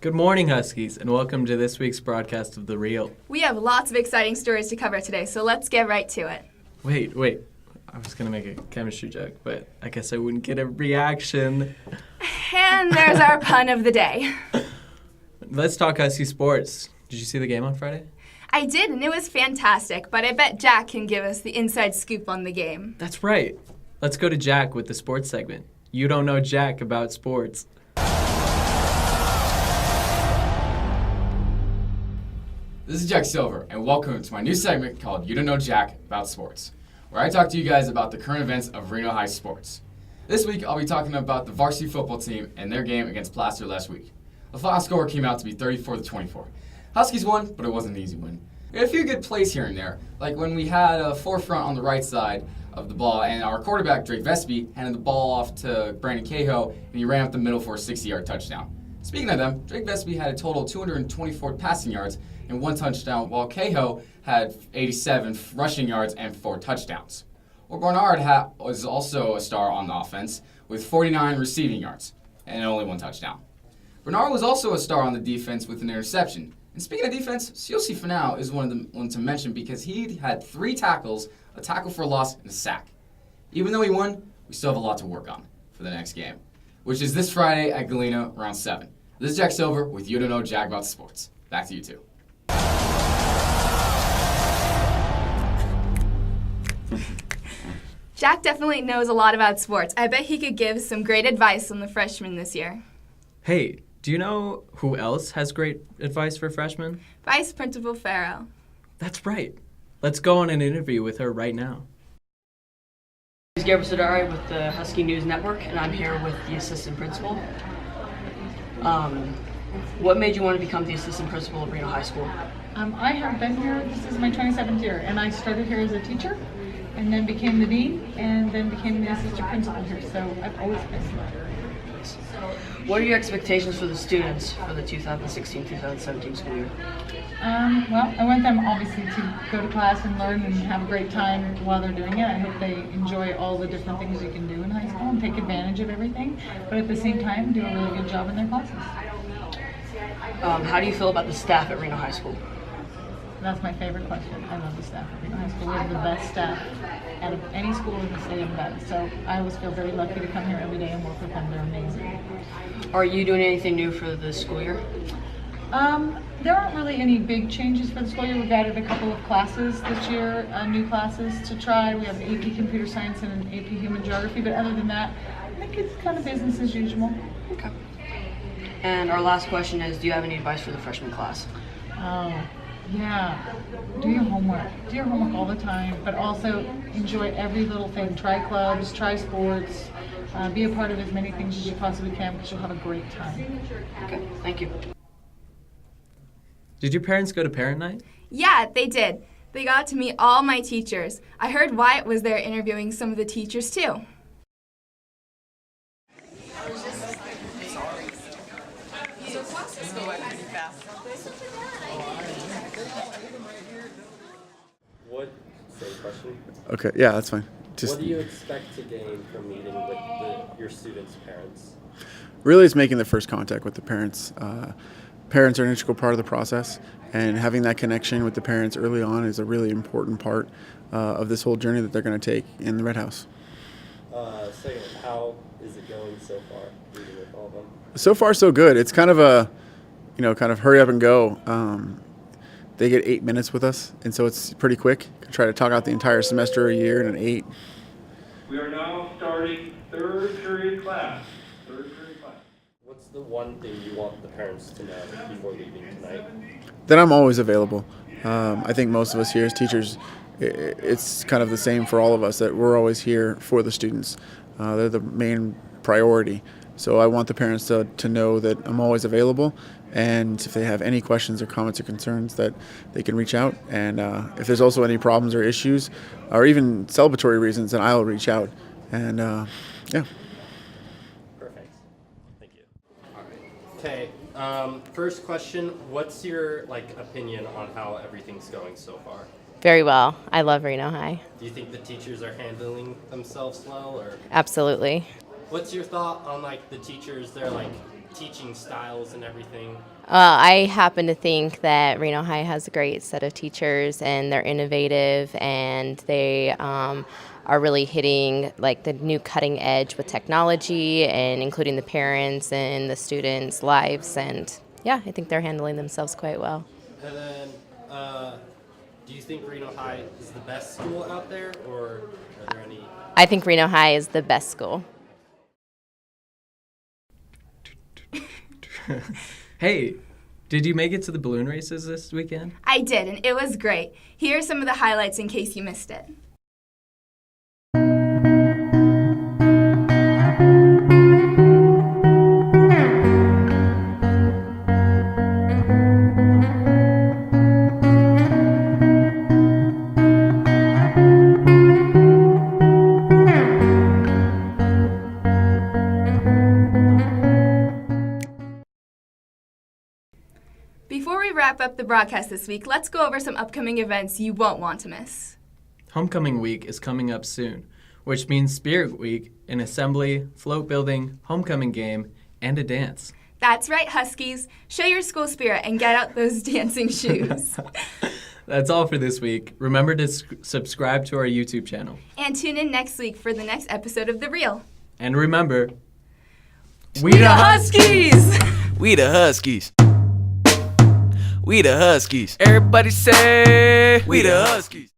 Good morning, Huskies, and welcome to this week's broadcast of The Real. We have lots of exciting stories to cover today, so let's get right to it. Wait. I was going to make a chemistry joke, but I guess I wouldn't get a reaction. And there's our pun of the day. Let's talk Husky sports. Did you see the game on Friday? I did, and it was fantastic, but I bet Jack can give us the inside scoop on the game. That's right. Let's go to Jack with the sports segment. You don't know Jack about sports. This is Jack Silver, and welcome to my new segment called You Don't Know Jack About Sports, where I talk to you guys about the current events of Reno High sports. This week, I'll be talking about the varsity football team and their game against Placer last week. The final score came out to be 34-24. Huskies won, but it wasn't an easy win. We had a few good plays here and there, like when we had a forefront on the right side of the ball, and our quarterback, Drake Vespi, handed the ball off to Brandon Cahill, and he ran up the middle for a 60-yard touchdown. Speaking of them, Drake Vespi had a total of 224 passing yards and 1 touchdown, while Cahill had 87 rushing yards and 4 touchdowns. Well, Bernard was also a star on the offense with 49 receiving yards and only 1 touchdown. Bernard was also a star on the defense with an interception. And speaking of defense, Siosi Finau is one of the ones to mention because he had 3 tackles, a tackle for a loss, and a sack. Even though he won, we still have a lot to work on for the next game, which is this Friday at Galena around 7. This is Jack Silver with You Don't Know Jack About Sports. Back to you two. Jack definitely knows a lot about sports. I bet he could give some great advice on the freshmen this year. Hey, do you know who else has great advice for freshmen? Vice Principal Farrell. That's right. Let's go on an interview with her right now. This is Gabriel Sadari with the Husky News Network, and I'm here with the assistant principal. What made you want to become the assistant principal of Reno High School? I have been here, this is my 27th year, and I started here as a teacher, and then became the dean, and then became the assistant principal here, so I've always been here. What are your expectations for the students for the 2016-2017 school year? Well, I want them obviously to go to class and learn and have a great time while they're doing it. I hope they enjoy all the different things you can do in high school and take advantage of everything, but at the same time do a really good job in their classes. How do you feel about the staff at Reno High School? That's my favorite question. I love the staff at Reno High School. We have the best staff out of any school in the state of Nevada. So I always feel very lucky to come here every day and work with them. They're amazing. Are you doing anything new for the school year? There aren't really any big changes for the school year. We've added a couple of classes this year, new classes to try. We have an AP Computer Science and an AP Human Geography, but other than that, I think it's kind of business as usual. Okay. And our last question is, do you have any advice for the freshman class? Oh, yeah. Do your homework. Do your homework all the time, but also enjoy every little thing. Try clubs, try sports, be a part of as many things as you possibly can because you'll have a great time. Okay, thank you. Did your parents go to parent night? Yeah, they did. They got to meet all my teachers. I heard Wyatt was there interviewing some of the teachers too. Same question. Okay, yeah, that's fine. What do you expect to gain from meeting with your students' parents? Really, it's making the first contact with the parents. Parents are an integral part of the process, and having that connection with the parents early on is a really important part of this whole journey that they're going to take in the Red House. Second, how is it going so far, meeting with all of them? So far, so good. It's kind of a, kind of hurry up and go. They get 8 minutes with us, and so it's pretty quick. Try to talk out the entire semester, a year, in an 8. We are now starting third period class. What's the one thing you want the parents to know before leaving tonight? That I'm always available. I think most of us here as teachers, it's kind of the same for all of us, that we're always here for the students. They're the main priority. So I want the parents to know that I'm always available, and if they have any questions or comments or concerns, that they can reach out. And if there's also any problems or issues, or even celebratory reasons, then I'll reach out. And yeah. Perfect. Thank you. Okay. First question: what's your opinion on how everything's going so far? Very well. I love Reno High. Do you think the teachers are handling themselves well, or? Absolutely. What's your thought on the teachers? They're teaching styles and everything? I happen to think that Reno High has a great set of teachers, and they're innovative, and they are really hitting like the new cutting edge with technology and including the parents and the students' lives. And yeah, I think they're handling themselves quite well. And then, do you think Reno High is the best school out there, or are there any? I think Reno High is the best school. Hey, did you make it to the balloon races this weekend? I did, and it was great. Here are some of the highlights in case you missed it. Before we wrap up the broadcast this week, let's go over some upcoming events you won't want to miss. Homecoming week is coming up soon, which means Spirit Week, an assembly, float building, homecoming game, and a dance. That's right, Huskies. Show your school spirit and get out those dancing shoes. That's all for this week. Remember to subscribe to our YouTube channel. And tune in next week for the next episode of The Reel. And remember, We the Huskies! We the Huskies. We the Huskies. Everybody say, we the Huskies.